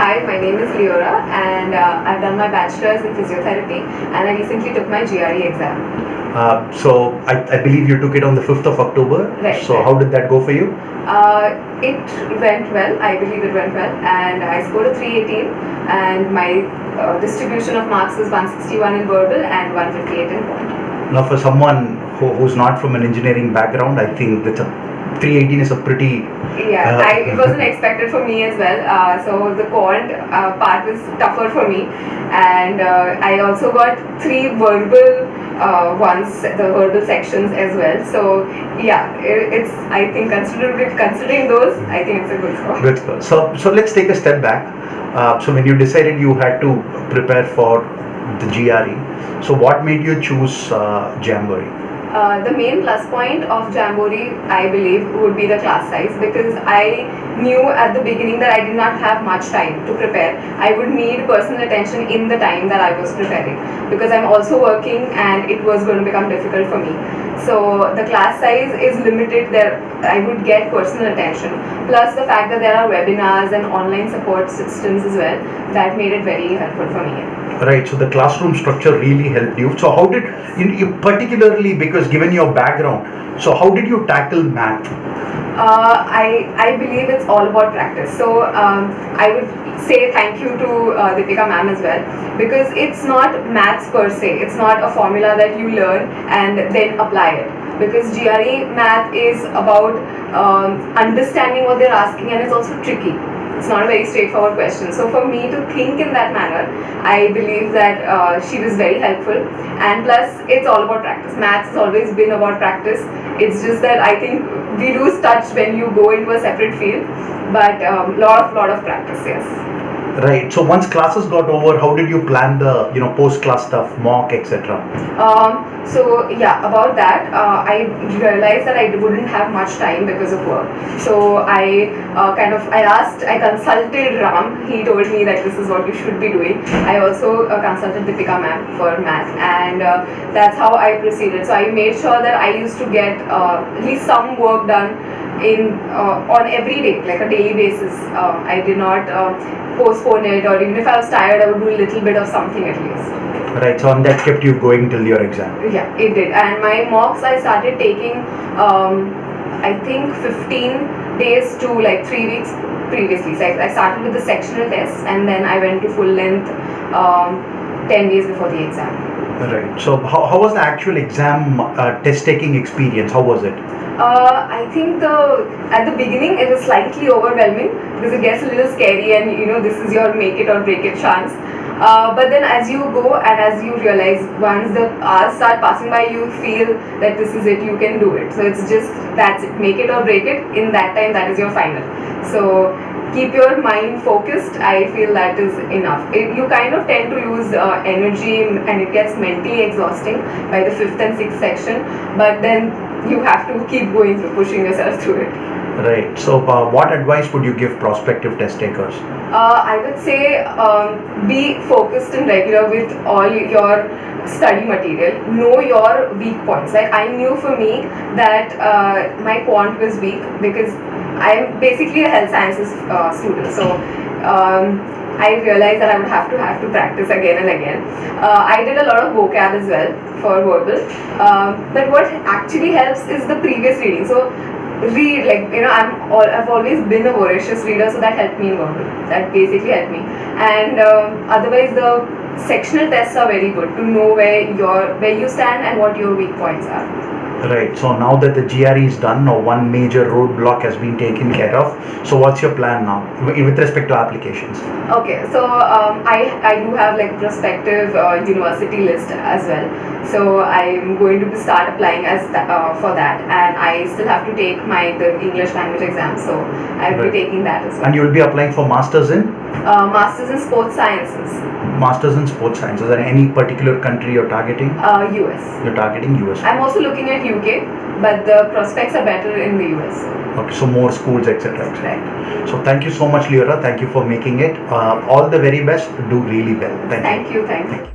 Hi, my name is Leora and I've done my bachelor's in physiotherapy and I recently took my GRE exam. So I believe you took it on the 5th of October. Right. So how did that go for you? It went well, I believe it went well, and I scored a 318 and my distribution of marks was 161 in verbal and 158 in quant. Now for someone who's not from an engineering background, I think that 318 is a pretty... It wasn't expected for me as well. So the quant part was tougher for me, and I also got 3 verbal ones, the verbal sections as well. So yeah, it's I think considering those, I think it's a good score. Good score. So let's take a step back. So when you decided you had to prepare for the GRE, so what made you choose Jamboree? The main plus point of Jamboree, I believe, would be the class size, because I knew at the beginning that I did not have much time to prepare. I would need personal attention in the time that I was preparing, because I'm also working and it was going to become difficult for me. So the class size is limited there. I would get personal attention. Plus the fact that there are webinars and online support systems as well, that made it very helpful for me. Right, so the classroom structure really helped you. So how did you particularly, because given your background, so how did you tackle math? I believe it's all about practice. So I would say thank you to Deepika ma'am as well, because it's not maths per se. It's not a formula that you learn and then apply it. Because GRE math is about understanding what they're asking, and it's also tricky. It's not a very straightforward question. So for me to think in that manner, I believe that she was very helpful. And plus, it's all about practice. Maths has always been about practice. It's just that I think we lose touch when you go into a separate field. But lot of practice, yes. Right. So once classes got over, how did you plan the post-class stuff, mock, etc.? So yeah, about that, I realized that I wouldn't have much time because of work. So I consulted Ram. He told me that this is what you should be doing. I also consulted Deepika ma'am for math, and that's how I proceeded. So I made sure that I used to get at least some work done on every day, like a daily basis. I did not postpone it, or even if I was tired, I would do a little bit of something at least. Right, so and that kept you going till your exam. Yeah, it did. And my mocks I started taking I think 15 days to like 3 weeks previously. So I started with the sectional tests and then I went to full length 10 days before the exam. Right. So how was the actual exam test taking experience? How was it? I think at the beginning it was slightly overwhelming because it gets a little scary, and this is your make it or break it chance. But then as you go and as you realize, once the hours start passing by, you feel that this is it, you can do it. So it's just that's it, make it or break it. In that time, that is your final. So keep your mind focused. I feel that is enough. You kind of tend to lose energy and it gets mentally exhausting by the 5th and 6th section, but then you have to keep going through, pushing yourself through it. Right. So what advice would you give prospective test takers? I would say be focused and regular with all your study material. Know your weak points. Like I knew for me that my quant was weak because I'm basically a health sciences student. So I realized that I would have to practice again and again. I did a lot of vocab as well for verbal. But what actually helps is the previous reading. So read, like I've always been a voracious reader, so that helped me in verbal. That basically helped me. And otherwise, the sectional tests are very good to know where you stand and what your weak points are. Right. So now that the GRE is done, now one major roadblock has been taken care of. So what's your plan now with respect to applications? Okay. So I do have like prospective university list as well. So I'm going to start applying for that, and I still have to take the English language exam. So I'll be taking that as well. And you will be applying for masters in? Masters in sports sciences. Masters in sports sciences. Is there any particular country you're targeting? US. You're targeting US. I'm also looking at UK, but the prospects are better in the US. Okay, so more schools, etc. Right. So thank you so much, Leora. Thank you for making it. All the very best. Do really well. Thank you. Thank you.